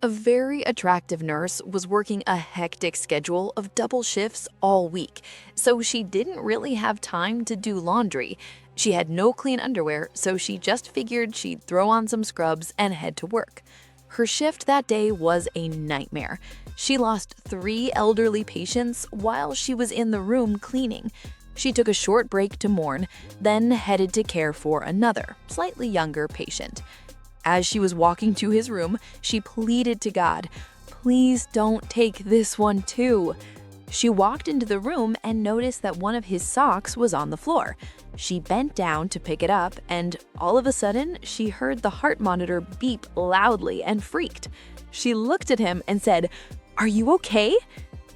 A very attractive nurse was working a hectic schedule of double shifts all week, so she didn't really have time to do laundry. She had no clean underwear, so she just figured she'd throw on some scrubs and head to work. Her shift that day was a nightmare. She lost 3 elderly patients while she was in the room cleaning. She took a short break to mourn, then headed to care for another, slightly younger patient. As she was walking to his room, she pleaded to God, "Please don't take this one too." She walked into the room and noticed that one of his socks was on the floor. She bent down to pick it up, and all of a sudden, she heard the heart monitor beep loudly and freaked. She looked at him and said, "Are you okay?"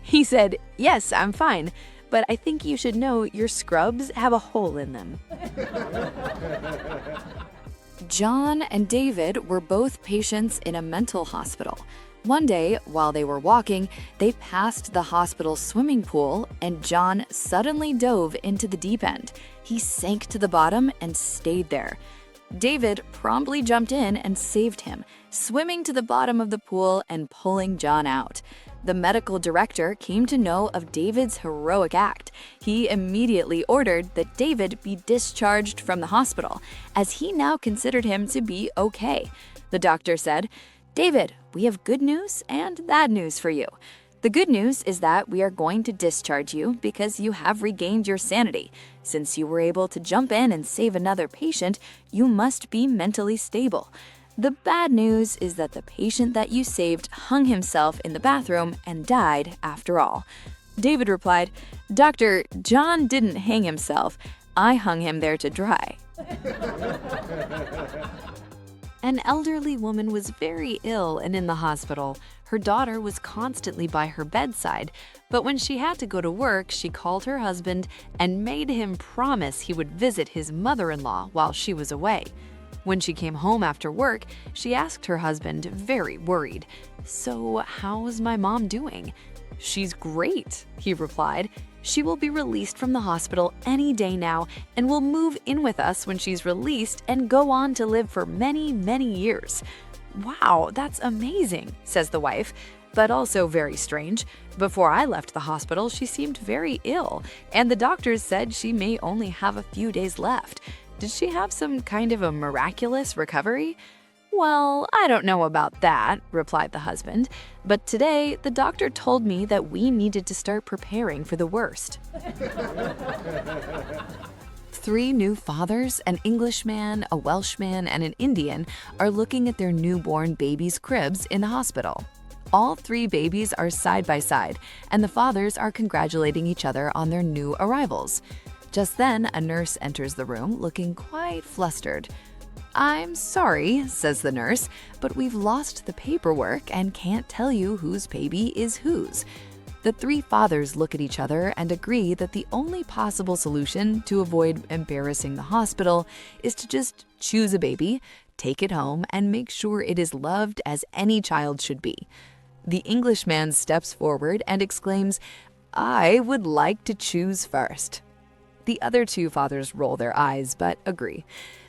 He said, "Yes, I'm fine, but I think you should know your scrubs have a hole in them." John and David were both patients in a mental hospital. One day, while they were walking, they passed the hospital's swimming pool, and John suddenly dove into the deep end. He sank to the bottom and stayed there. David promptly jumped in and saved him, swimming to the bottom of the pool and pulling John out. The medical director came to know of David's heroic act. He immediately ordered that David be discharged from the hospital, as he now considered him to be okay. The doctor said, "David, we have good news and bad news for you. The good news is that we are going to discharge you because you have regained your sanity. Since you were able to jump in and save another patient, you must be mentally stable. The bad news is that the patient that you saved hung himself in the bathroom and died after all." David replied, "Doctor, John didn't hang himself. I hung him there to dry." An elderly woman was very ill and in the hospital. Her daughter was constantly by her bedside, but when she had to go to work, she called her husband and made him promise he would visit his mother-in-law while she was away. When she came home after work, she asked her husband, very worried, "So, how's my mom doing?" "She's great," he replied. "She will be released from the hospital any day now and will move in with us when she's released and go on to live for many, many years." "Wow, that's amazing," says the wife, but also very strange. "Before I left the hospital, she seemed very ill, and the doctors said she may only have a few days left. Did she have some kind of a miraculous recovery?" "Well, I don't know about that," replied the husband, "but today the doctor told me that we needed to start preparing for the worst." 3 new fathers, an Englishman, a Welshman, and an Indian, are looking at their newborn babies' cribs in the hospital. All 3 babies are side by side, and the fathers are congratulating each other on their new arrivals. Just then, a nurse enters the room looking quite flustered. "I'm sorry," says the nurse, "but we've lost the paperwork and can't tell you whose baby is whose." The 3 fathers look at each other and agree that the only possible solution to avoid embarrassing the hospital is to just choose a baby, take it home, and make sure it is loved as any child should be. The Englishman steps forward and exclaims, "I would like to choose first." The other 2 fathers roll their eyes but agree.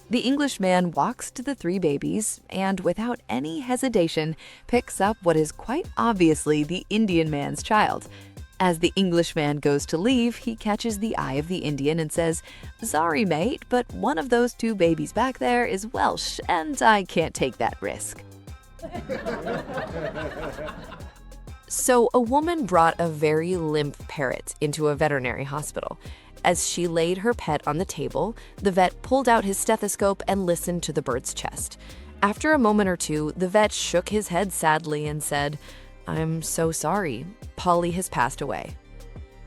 The Englishman walks to the 3 babies and, without any hesitation, picks up what is quite obviously the Indian man's child. As the Englishman goes to leave, he catches the eye of the Indian and says, "Sorry, mate, but one of those 2 babies back there is Welsh, and I can't take that risk." So, a woman brought a very limp parrot into a veterinary hospital. As she laid her pet on the table, the vet pulled out his stethoscope and listened to the bird's chest. After a moment or two, the vet shook his head sadly and said, "I'm so sorry. Polly has passed away."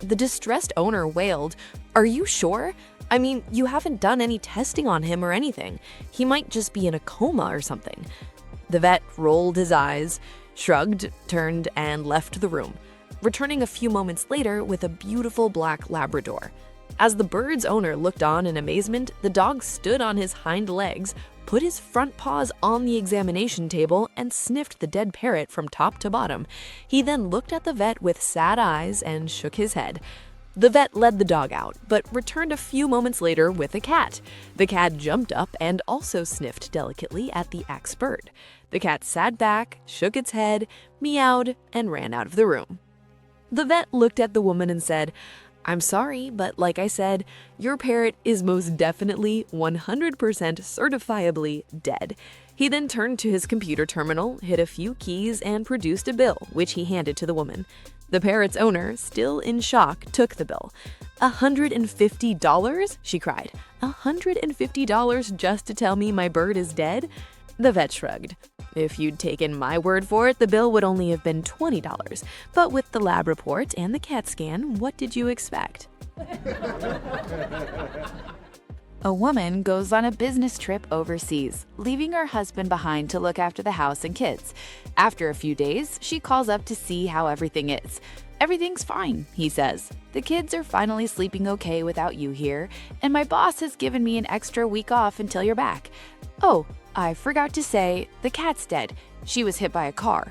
The distressed owner wailed, "Are you sure? I mean, you haven't done any testing on him or anything. He might just be in a coma or something." The vet rolled his eyes, shrugged, turned, and left the room, returning a few moments later with a beautiful black Labrador. As the bird's owner looked on in amazement, the dog stood on his hind legs, put his front paws on the examination table, and sniffed the dead parrot from top to bottom. He then looked at the vet with sad eyes and shook his head. The vet led the dog out, but returned a few moments later with a cat. The cat jumped up and also sniffed delicately at the ex-bird. The cat sat back, shook its head, meowed, and ran out of the room. The vet looked at the woman and said, "I'm sorry, but like I said, your parrot is most definitely 100% certifiably dead." He then turned to his computer terminal, hit a few keys, and produced a bill, which he handed to the woman. The parrot's owner, still in shock, took the bill. $150? She cried. $150 just to tell me my bird is dead? The vet shrugged. If you'd taken my word for it, the bill would only have been $20. But with the lab report and the CAT scan, what did you expect? A woman goes on a business trip overseas, leaving her husband behind to look after the house and kids. After a few days, she calls up to see how everything is. "Everything's fine," he says. "The kids are finally sleeping okay without you here, and my boss has given me an extra week off until you're back. Oh, I forgot to say, the cat's dead. She was hit by a car."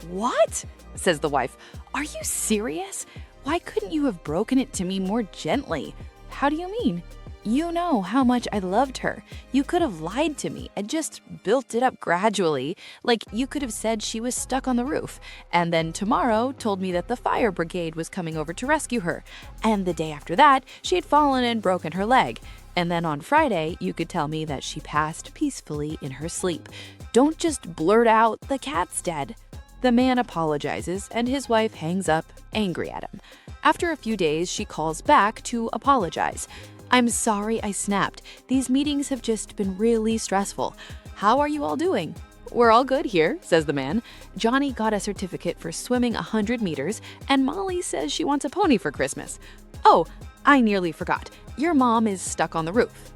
"What?" says the wife. "Are you serious? Why couldn't you have broken it to me more gently?" "How do you mean?" "You know how much I loved her. You could have lied to me and just built it up gradually. Like you could have said she was stuck on the roof, and then tomorrow told me that the fire brigade was coming over to rescue her, and the day after that she had fallen and broken her leg. And then on Friday, you could tell me that she passed peacefully in her sleep. Don't just blurt out, 'The cat's dead.'" The man apologizes, and his wife hangs up, angry at him. After a few days, she calls back to apologize. "I'm sorry I snapped. These meetings have just been really stressful. How are you all doing?" "We're all good here," says the man. "Johnny got a certificate for swimming 100 meters, and Molly says she wants a pony for Christmas. Oh, I nearly forgot. Your mom is stuck on the roof."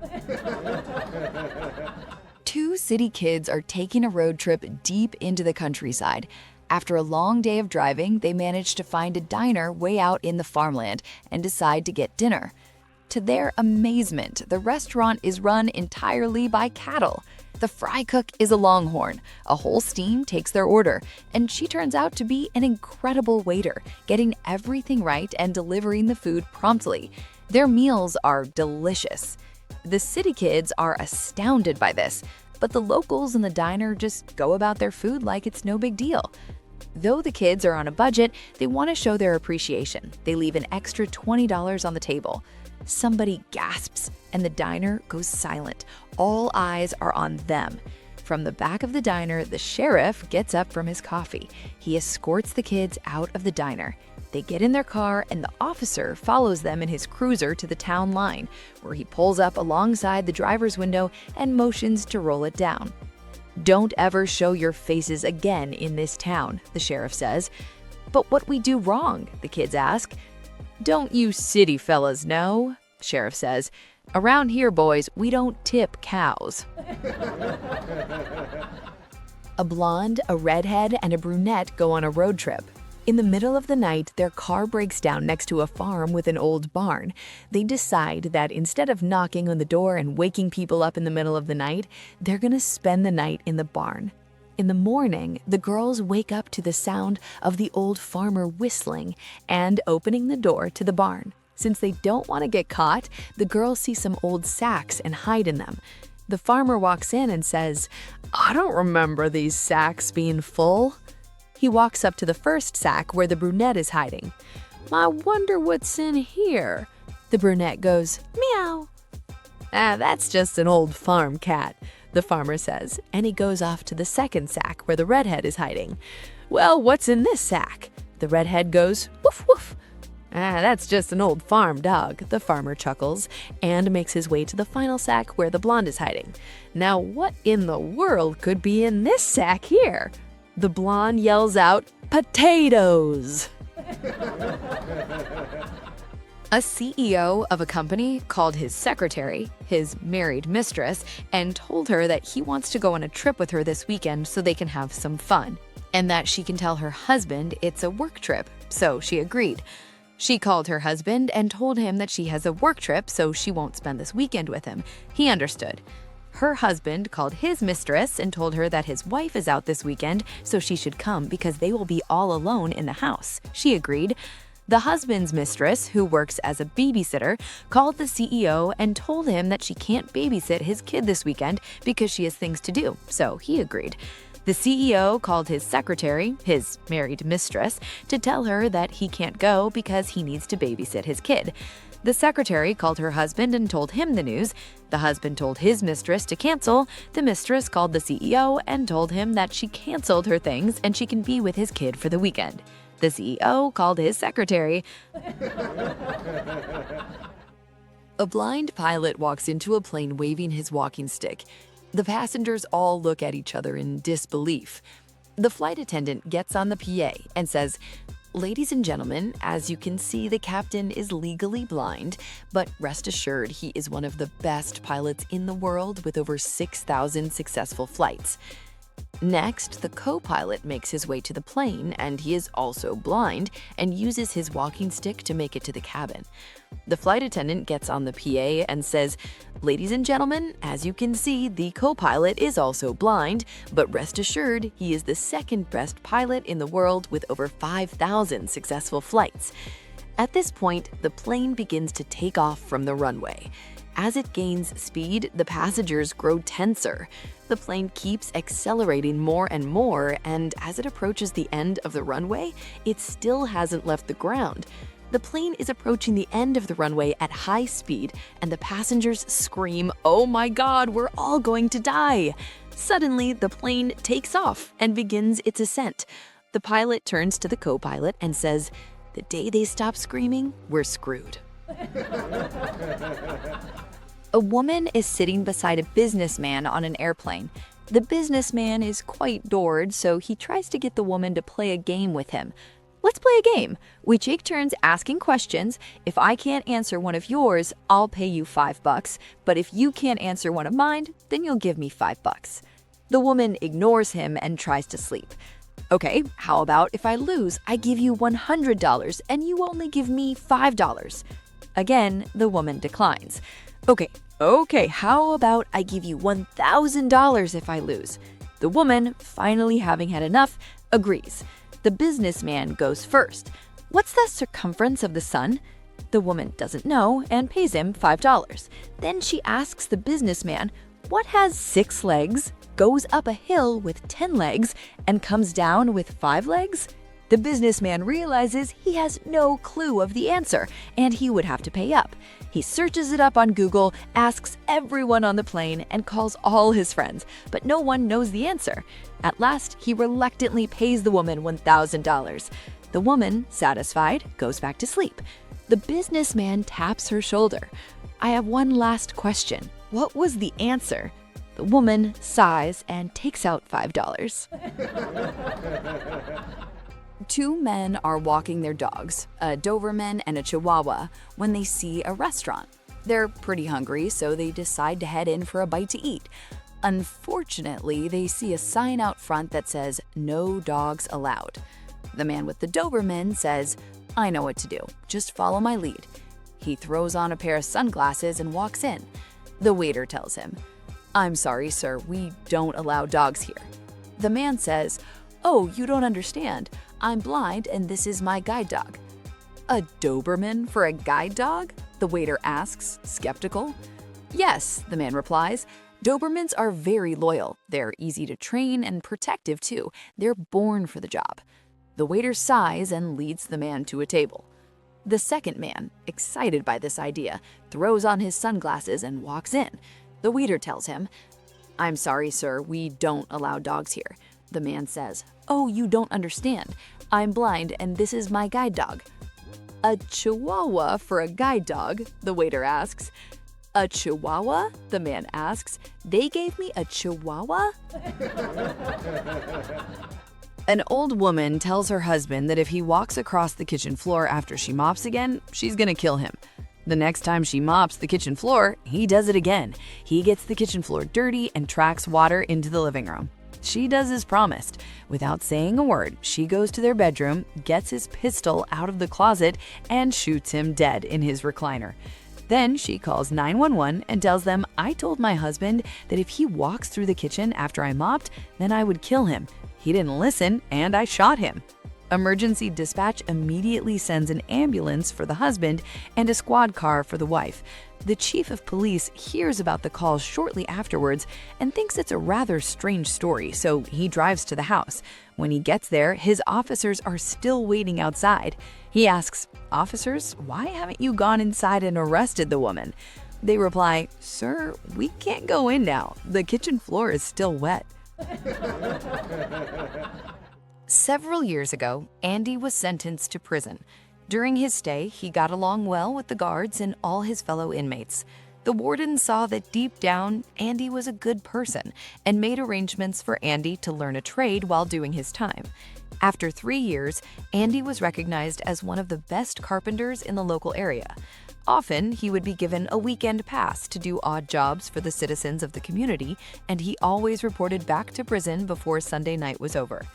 Two city kids are taking a road trip deep into the countryside. After a long day of driving, they manage to find a diner way out in the farmland and decide to get dinner. To their amazement, the restaurant is run entirely by cattle. The fry cook is a longhorn. A Holstein takes their order, and she turns out to be an incredible waiter, getting everything right and delivering the food promptly. Their meals are delicious. The city kids are astounded by this, but the locals in the diner just go about their food like it's no big deal. Though the kids are on a budget, they want to show their appreciation. They leave an extra $20 on the table. Somebody gasps, and the diner goes silent. All eyes are on them. From the back of the diner, the sheriff gets up from his coffee. He escorts the kids out of the diner. They get in their car, and the officer follows them in his cruiser to the town line, where he pulls up alongside the driver's window and motions to roll it down. "Don't ever show your faces again in this town," the sheriff says. "But what we do wrong?" the kids ask. "Don't you city fellas know?" Sheriff says. "Around here, boys, we don't tip cows." A blonde, a redhead, and a brunette go on a road trip. In the middle of the night, their car breaks down next to a farm with an old barn. They decide that instead of knocking on the door and waking people up in the middle of the night, they're gonna spend the night in the barn. In the morning, the girls wake up to the sound of the old farmer whistling and opening the door to the barn. Since they don't want to get caught, the girls see some old sacks and hide in them. The farmer walks in and says, "I don't remember these sacks being full." He walks up to the first sack where the brunette is hiding. "I wonder what's in here." The brunette goes, "Meow." "Ah, that's just an old farm cat," the farmer says, and he goes off to the second sack where the redhead is hiding. "Well, what's in this sack?" The redhead goes, "Woof, woof." "Ah, that's just an old farm dog," the farmer chuckles, and makes his way to the final sack where the blonde is hiding. "Now, what in the world could be in this sack here?" The blonde yells out, "Potatoes!" A CEO of a company called his secretary, his married mistress, and told her that he wants to go on a trip with her this weekend so they can have some fun, and that she can tell her husband it's a work trip, so she agreed. She called her husband and told him that she has a work trip, so she won't spend this weekend with him. He understood. Her husband called his mistress and told her that his wife is out this weekend, so she should come because they will be all alone in the house. She agreed. The husband's mistress, who works as a babysitter, called the CEO and told him that she can't babysit his kid this weekend because she has things to do, so he agreed. The CEO called his secretary, his married mistress, to tell her that he can't go because he needs to babysit his kid. The secretary called her husband and told him the news. The husband told his mistress to cancel. The mistress called the CEO and told him that she canceled her things and she can be with his kid for the weekend. The CEO called his secretary. A blind pilot walks into a plane waving his walking stick. The passengers all look at each other in disbelief. The flight attendant gets on the PA and says, "Ladies and gentlemen, as you can see, the captain is legally blind, but rest assured he is one of the best pilots in the world with over 6,000 successful flights." Next, the co-pilot makes his way to the plane, and he is also blind and uses his walking stick to make it to the cabin. The flight attendant gets on the PA and says, "Ladies and gentlemen, as you can see, the co-pilot is also blind, but rest assured he is the second best pilot in the world with over 5,000 successful flights." At this point, the plane begins to take off from the runway. As it gains speed, the passengers grow tenser. The plane keeps accelerating more and more, and as it approaches the end of the runway, it still hasn't left the ground. The plane is approaching the end of the runway at high speed, and the passengers scream, "Oh my God, we're all going to die!" Suddenly, the plane takes off and begins its ascent. The pilot turns to the co-pilot and says, "The day they stop screaming, we're screwed." A woman is sitting beside a businessman on an airplane. The businessman is quite bored, so he tries to get the woman to play a game with him. "Let's play a game. We take turns asking questions. If I can't answer one of yours, I'll pay you $5. But if you can't answer one of mine, then you'll give me $5. The woman ignores him and tries to sleep. "Okay, how about if I lose, I give you $100 and you only give me $5? Again, the woman declines. Okay, how about I give you $1,000 if I lose? The woman, finally having had enough, agrees. The businessman goes first. "What's the circumference of the sun?" The woman doesn't know and pays him $5. Then she asks the businessman, "What has 6 legs, goes up a hill with 10 legs, and comes down with 5 legs?" The businessman realizes he has no clue of the answer, and he would have to pay up. He searches it up on Google, asks everyone on the plane, and calls all his friends, but no one knows the answer. At last, he reluctantly pays the woman $1,000. The woman, satisfied, goes back to sleep. The businessman taps her shoulder. "I have one last question. What was the answer?" The woman sighs and takes out $5. Two men are walking their dogs, a Doberman and a Chihuahua, when they see a restaurant. They're pretty hungry, so they decide to head in for a bite to eat. Unfortunately, they see a sign out front that says, "No dogs allowed." The man with the Doberman says, "I know what to do. Just follow my lead." He throws on a pair of sunglasses and walks in. The waiter tells him, "I'm sorry, sir, we don't allow dogs here." The man says, "Oh, you don't understand. I'm blind and this is my guide dog." "A Doberman for a guide dog?" the waiter asks, skeptical. "Yes," the man replies. "Dobermans are very loyal. They're easy to train and protective too. They're born for the job." The waiter sighs and leads the man to a table. The second man, excited by this idea, throws on his sunglasses and walks in. The waiter tells him, "I'm sorry, sir, we don't allow dogs here." The man says, "Oh, you don't understand. I'm blind and this is my guide dog." "A Chihuahua for a guide dog?" the waiter asks. "A Chihuahua?" the man asks. "They gave me a Chihuahua?" An old woman tells her husband that if he walks across the kitchen floor after she mops again, she's gonna kill him. The next time she mops the kitchen floor, he does it again. He gets the kitchen floor dirty and tracks water into the living room. She does as promised. Without saying a word, she goes to their bedroom, gets his pistol out of the closet, and shoots him dead in his recliner. Then she calls 911 and tells them, "I told my husband that if he walks through the kitchen after I mopped, then I would kill him. He didn't listen, and I shot him." Emergency dispatch immediately sends an ambulance for the husband and a squad car for the wife. The chief of police hears about the calls shortly afterwards and thinks it's a rather strange story, so he drives to the house. When he gets there, his officers are still waiting outside. He asks, "Officers, why haven't you gone inside and arrested the woman?" They reply, "Sir, we can't go in now. The kitchen floor is still wet." Several years ago, Andy was sentenced to prison. During his stay, he got along well with the guards and all his fellow inmates. The warden saw that deep down, Andy was a good person and made arrangements for Andy to learn a trade while doing his time. After 3 years, Andy was recognized as one of the best carpenters in the local area. Often, he would be given a weekend pass to do odd jobs for the citizens of the community, and he always reported back to prison before Sunday night was over.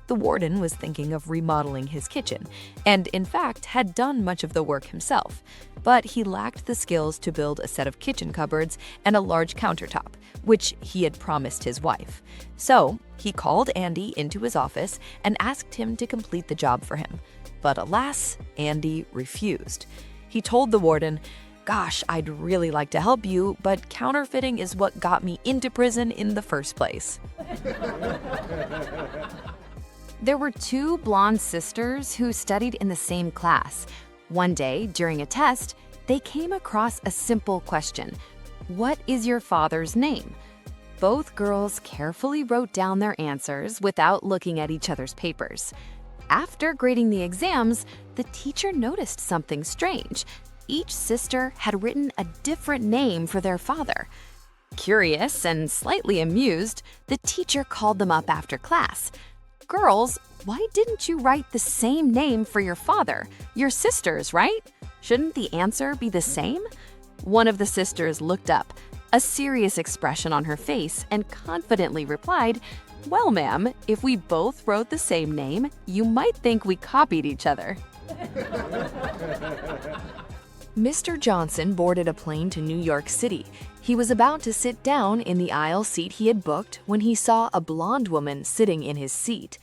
The warden was thinking of remodeling his kitchen, and in fact had done much of the work himself, but he lacked the skills to build a set of kitchen cupboards and a large countertop, which he had promised his wife. So he called Andy into his office and asked him to complete the job for him. But alas, Andy refused. He told the warden, "Gosh, I'd really like to help you, but counterfeiting is what got me into prison in the first place." There were 2 blonde sisters who studied in the same class. One day, during a test, they came across a simple question: "What is your father's name?" Both girls carefully wrote down their answers without looking at each other's papers. After grading the exams, the teacher noticed something strange. Each sister had written a different name for their father. Curious and slightly amused, the teacher called them up after class. "Girls, why didn't you write the same name for your father? You're sisters, right? Shouldn't the answer be the same?" One of the sisters looked up, a serious expression on her face, and confidently replied, "Well, ma'am, if we both wrote the same name, you might think we copied each other." Mr. Johnson boarded a plane to New York City. He was about to sit down in the aisle seat he had booked when he saw a blonde woman sitting in his seat.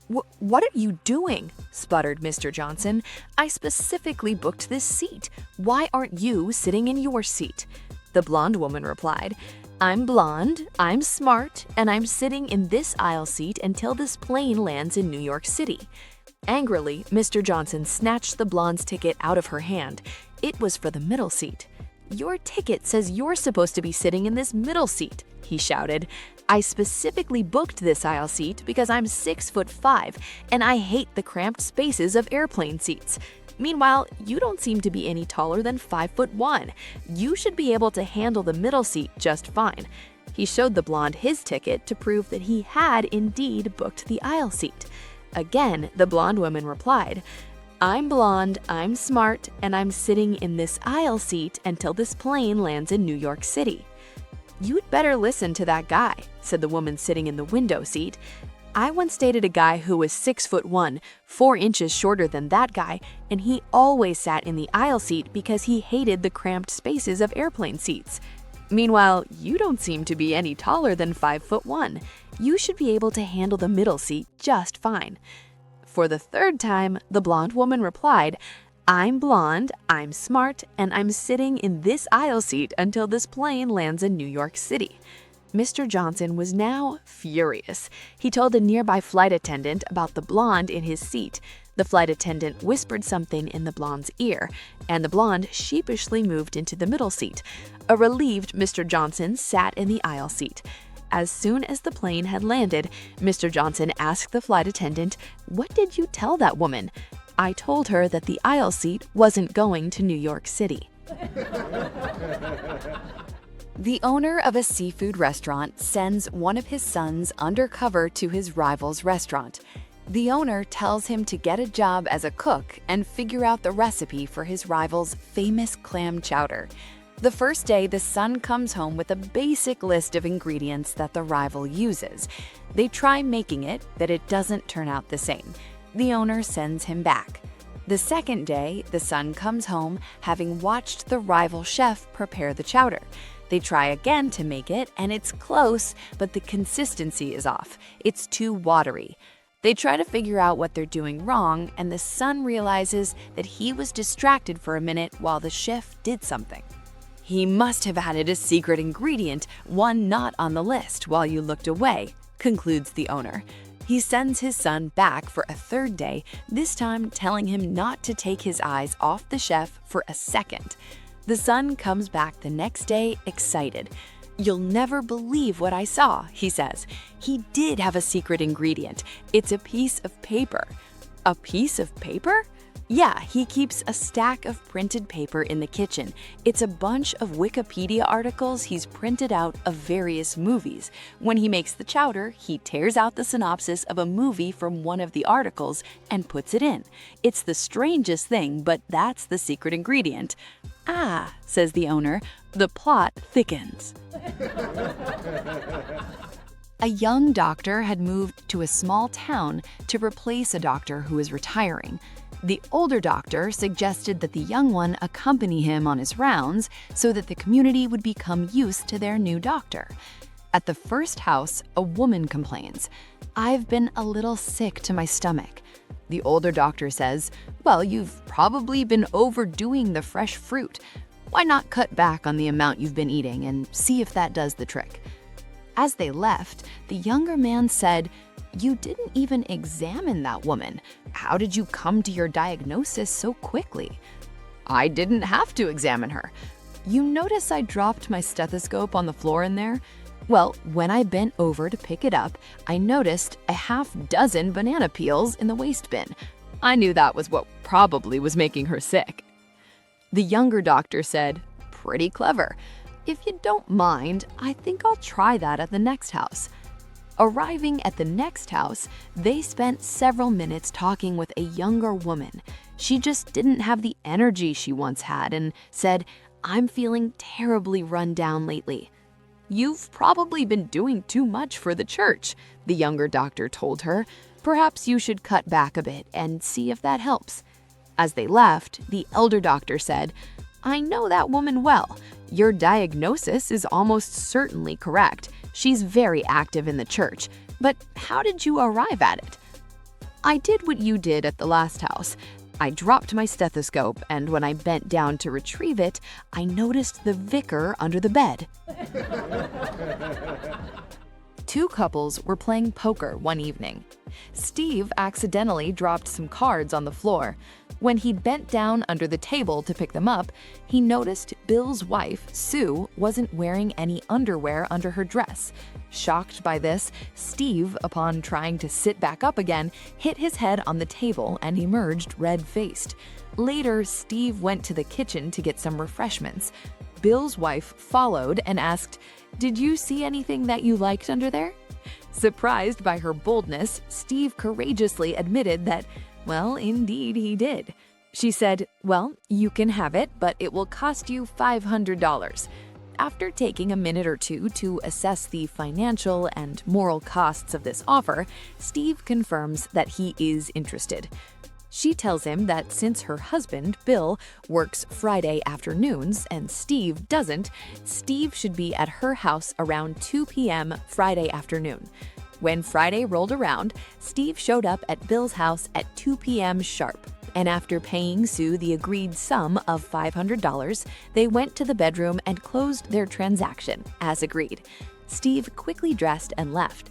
What are you doing?" sputtered Mr. Johnson. "I specifically booked this seat. Why aren't you sitting in your seat?" The blonde woman replied, "I'm blonde, I'm smart, and I'm sitting in this aisle seat until this plane lands in New York City." Angrily, Mr. Johnson snatched the blonde's ticket out of her hand. It was for the middle seat. "Your ticket says you're supposed to be sitting in this middle seat," he shouted. "I specifically booked this aisle seat because I'm 6'5", and I hate the cramped spaces of airplane seats. Meanwhile, you don't seem to be any taller than 5'1". You should be able to handle the middle seat just fine." He showed the blonde his ticket to prove that he had indeed booked the aisle seat. Again, the blonde woman replied, "I'm blonde, I'm smart, and I'm sitting in this aisle seat until this plane lands in New York City." "You'd better listen to that guy," said the woman sitting in the window seat. "I once dated a guy who was 6'1", 4 inches shorter than that guy, and he always sat in the aisle seat because he hated the cramped spaces of airplane seats. Meanwhile, you don't seem to be any taller than 5'1". You should be able to handle the middle seat just fine." For the 3rd time, the blonde woman replied, "I'm blonde, I'm smart, and I'm sitting in this aisle seat until this plane lands in New York City." Mr. Johnson was now furious. He told a nearby flight attendant about the blonde in his seat. The flight attendant whispered something in the blonde's ear, and the blonde sheepishly moved into the middle seat. A relieved Mr. Johnson sat in the aisle seat. As soon as the plane had landed, Mr. Johnson asked the flight attendant, "What did you tell that woman?" "I told her that the aisle seat wasn't going to New York City." The owner of a seafood restaurant sends one of his sons undercover to his rival's restaurant. The owner tells him to get a job as a cook and figure out the recipe for his rival's famous clam chowder. The first day, the son comes home with a basic list of ingredients that the rival uses. They try making it, but it doesn't turn out the same. The owner sends him back. The second day, the son comes home having watched the rival chef prepare the chowder. They try again to make it, and it's close, but the consistency is off. It's too watery. They try to figure out what they're doing wrong, and the son realizes that he was distracted for a minute while the chef did something. He must have added a secret ingredient, one not on the list, while you looked away, concludes the owner. He sends his son back for a third day, this time telling him not to take his eyes off the chef for a second. The son comes back the next day excited. "You'll never believe what I saw," he says. "He did have a secret ingredient. It's a piece of paper." "A piece of paper?" "Yeah, he keeps a stack of printed paper in the kitchen. It's a bunch of Wikipedia articles he's printed out of various movies. When he makes the chowder, he tears out the synopsis of a movie from one of the articles and puts it in. It's the strangest thing, but that's the secret ingredient." "Ah," says the owner, "the plot thickens." A young doctor had moved to a small town to replace a doctor who was retiring. The older doctor suggested that the young one accompany him on his rounds so that the community would become used to their new doctor. At the first house, a woman complains, "I've been a little sick to my stomach." The older doctor says, "Well, you've probably been overdoing the fresh fruit. Why not cut back on the amount you've been eating and see if that does the trick?" As they left, the younger man said, "You didn't even examine that woman. How did you come to your diagnosis so quickly?" "I didn't have to examine her." "You notice I dropped my stethoscope on the floor in there? Well, when I bent over to pick it up, I noticed a half-dozen banana peels in the waste bin. I knew that was what probably was making her sick." The younger doctor said, "Pretty clever. If you don't mind, I think I'll try that at the next house." Arriving at the next house, they spent several minutes talking with a younger woman. She just didn't have the energy she once had and said, "I'm feeling terribly run down lately." "You've probably been doing too much for the church," the younger doctor told her. "Perhaps you should cut back a bit and see if that helps." As they left, the elder doctor said, "I know that woman well. Your diagnosis is almost certainly correct. She's very active in the church. But how did you arrive at it?" "I did what you did at the last house. I dropped my stethoscope, and when I bent down to retrieve it, I noticed the vicar under the bed." Two couples were playing poker one evening. Steve accidentally dropped some cards on the floor. When he bent down under the table to pick them up, he noticed Bill's wife, Sue, wasn't wearing any underwear under her dress. Shocked by this, Steve, upon trying to sit back up again, hit his head on the table and emerged red-faced. Later, Steve went to the kitchen to get some refreshments. Bill's wife followed and asked, "Did you see anything that you liked under there?" Surprised by her boldness, Steve courageously admitted that, well, indeed he did. She said, "Well, you can have it, but it will cost you $500. After taking a minute or two to assess the financial and moral costs of this offer, Steve confirms that he is interested. She tells him that since her husband, Bill, works Friday afternoons and Steve doesn't, Steve should be at her house around 2 p.m. Friday afternoon. When Friday rolled around, Steve showed up at Bill's house at 2 p.m. sharp, and after paying Sue the agreed sum of $500, they went to the bedroom and closed their transaction, as agreed. Steve quickly dressed and left.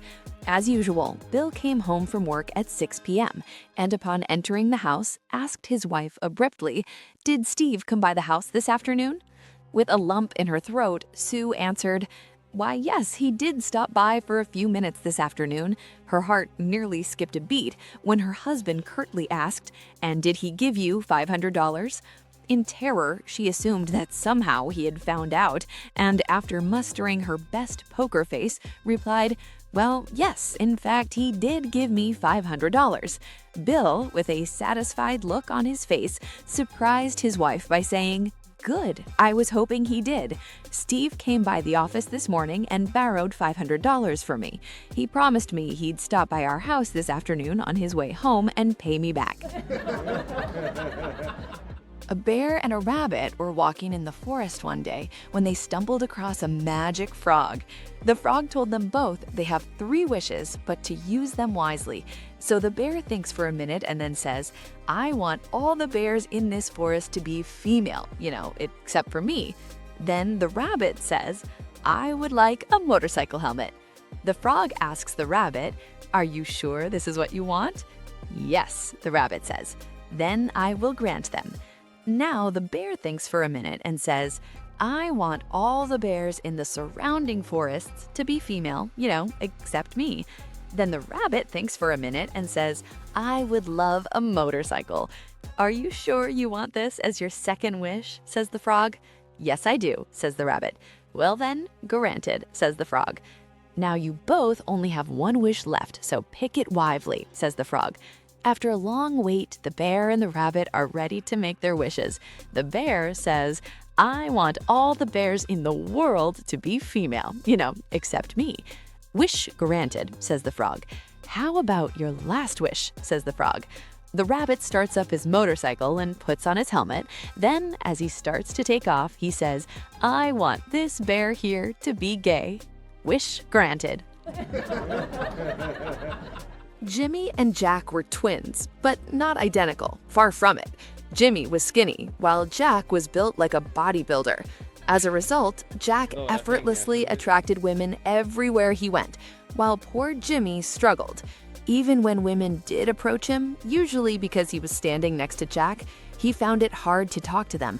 As usual, Bill came home from work at 6 p.m. and upon entering the house, asked his wife abruptly, "Did Steve come by the house this afternoon?" With a lump in her throat, Sue answered, "Why, yes, he did stop by for a few minutes this afternoon." Her heart nearly skipped a beat when her husband curtly asked, "And did he give you $500? In terror, she assumed that somehow he had found out, and after mustering her best poker face, replied, "Well, yes, in fact, he did give me $500. Bill, with a satisfied look on his face, surprised his wife by saying, "Good, I was hoping he did. Steve came by the office this morning and borrowed $500 from me. He promised me he'd stop by our house this afternoon on his way home and pay me back." A bear and a rabbit were walking in the forest one day when they stumbled across a magic frog. The frog told them both they have 3 wishes, but to use them wisely. So the bear thinks for a minute and then says, "I want all the bears in this forest to be female, except for me." Then the rabbit says, "I would like a motorcycle helmet." The frog asks the rabbit, "Are you sure this is what you want?" "Yes," the rabbit says. "Then I will grant them." Now the bear thinks for a minute and says, "I want all the bears in the surrounding forests to be female, except me." Then the rabbit thinks for a minute and says, "I would love a motorcycle." "Are you sure you want this as your second wish?" says the frog. "Yes, I do," says the rabbit. "Well then, granted," says the frog. "Now you both only have 1 wish left, so pick it wisely," says the frog. After a long wait, the bear and the rabbit are ready to make their wishes. The bear says, "I want all the bears in the world to be female, except me." "Wish granted," says the frog. "How about your last wish?" says the frog. The rabbit starts up his motorcycle and puts on his helmet. Then, as he starts to take off, he says, "I want this bear here to be gay." Wish granted. Jimmy and Jack were twins, but not identical, far from it. Jimmy was skinny, while Jack was built like a bodybuilder. As a result, Jack effortlessly attracted women everywhere he went, while poor Jimmy struggled. Even when women did approach him, usually because he was standing next to Jack, he found it hard to talk to them.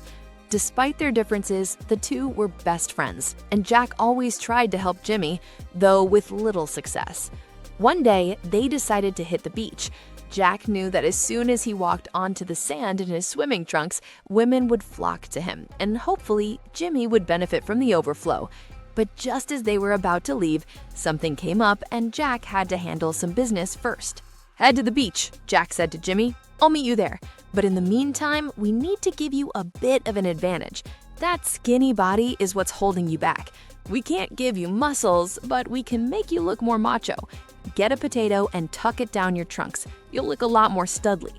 Despite their differences, the two were best friends, and Jack always tried to help Jimmy, though with little success. One day, they decided to hit the beach. Jack knew that as soon as he walked onto the sand in his swimming trunks, women would flock to him, and hopefully, Jimmy would benefit from the overflow. But just as they were about to leave, something came up and Jack had to handle some business first. "Head to the beach," Jack said to Jimmy. "I'll meet you there. But in the meantime, we need to give you a bit of an advantage. That skinny body is what's holding you back. We can't give you muscles, but we can make you look more macho. Get a potato and tuck it down your trunks. You'll look a lot more studly."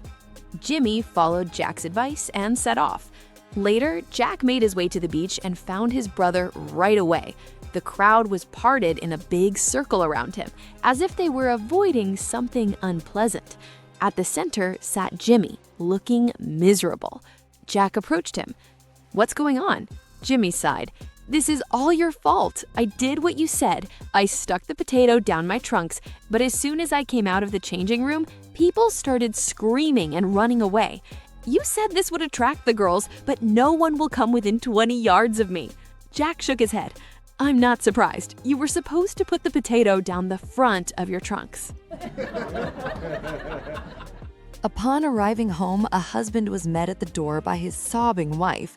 Jimmy followed Jack's advice and set off. Later, Jack made his way to the beach and found his brother right away. The crowd was parted in a big circle around him, as if they were avoiding something unpleasant. At the center sat Jimmy, looking miserable. Jack approached him. "What's going on?" Jimmy sighed. "This is all your fault. I did what you said. I stuck the potato down my trunks, but as soon as I came out of the changing room, people started screaming and running away. You said this would attract the girls, but no one will come within 20 yards of me." Jack shook his head. "I'm not surprised. You were supposed to put the potato down the front of your trunks." Upon arriving home, a husband was met at the door by his sobbing wife.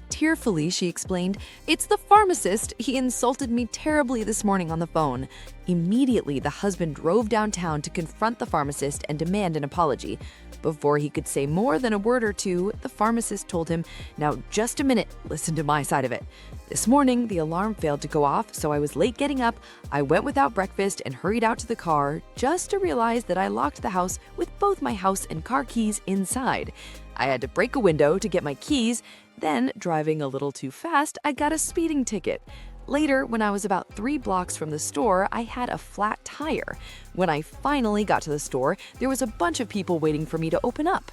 Tearfully, she explained, "It's the pharmacist. He insulted me terribly this morning on the phone." Immediately, the husband drove downtown to confront the pharmacist and demand an apology. Before he could say more than a word or two, the pharmacist told him, "Now, just a minute, listen to my side of it. This morning, the alarm failed to go off, so I was late getting up. I went without breakfast and hurried out to the car, just to realize that I locked the house with both my house and car keys inside. I had to break a window to get my keys. Then, driving a little too fast, I got a speeding ticket. Later, when I was about 3 blocks from the store, I had a flat tire. When I finally got to the store, there was a bunch of people waiting for me to open up.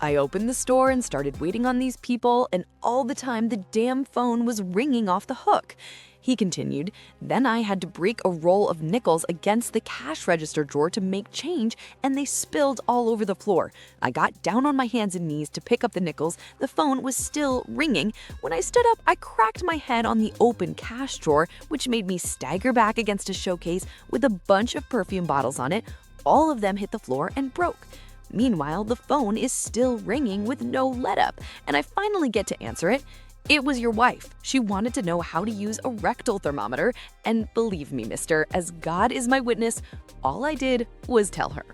I opened the store and started waiting on these people, and all the time the damn phone was ringing off the hook." He continued, "Then I had to break a roll of nickels against the cash register drawer to make change, and they spilled all over the floor. I got down on my hands and knees to pick up the nickels. The phone was still ringing. When I stood up, I cracked my head on the open cash drawer, which made me stagger back against a showcase with a bunch of perfume bottles on it. All of them hit the floor and broke. Meanwhile, the phone is still ringing with no let-up, and I finally get to answer it. It was your wife. She wanted to know how to use a rectal thermometer, and believe me, mister, as God is my witness, all I did was tell her."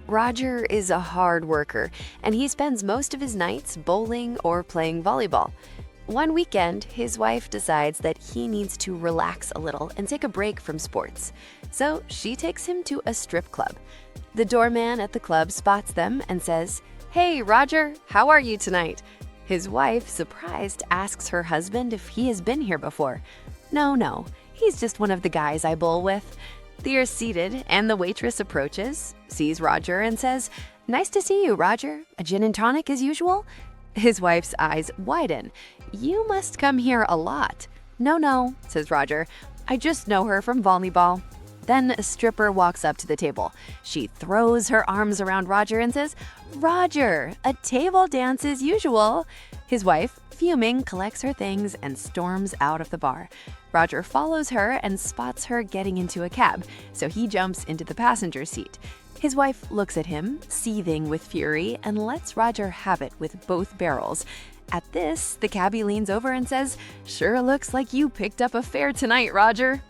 Roger is a hard worker, and he spends most of his nights bowling or playing volleyball. One weekend, his wife decides that he needs to relax a little and take a break from sports. So she takes him to a strip club. The doorman at the club spots them and says, "Hey, Roger, how are you tonight?" His wife, surprised, asks her husband if he has been here before. No, he's just one of the guys I bowl with." They are seated, and the waitress approaches, sees Roger, and says, "Nice to see you, Roger. A gin and tonic as usual?" His wife's eyes widen. "You must come here a lot." No, says Roger. "I just know her from volleyball." Then a stripper walks up to the table. She throws her arms around Roger and says, "Roger, a table dance as usual." His wife, fuming, collects her things and storms out of the bar. Roger follows her and spots her getting into a cab, so he jumps into the passenger seat. His wife looks at him, seething with fury, and lets Roger have it with both barrels. At this, the cabbie leans over and says, "Sure looks like you picked up a fare tonight, Roger."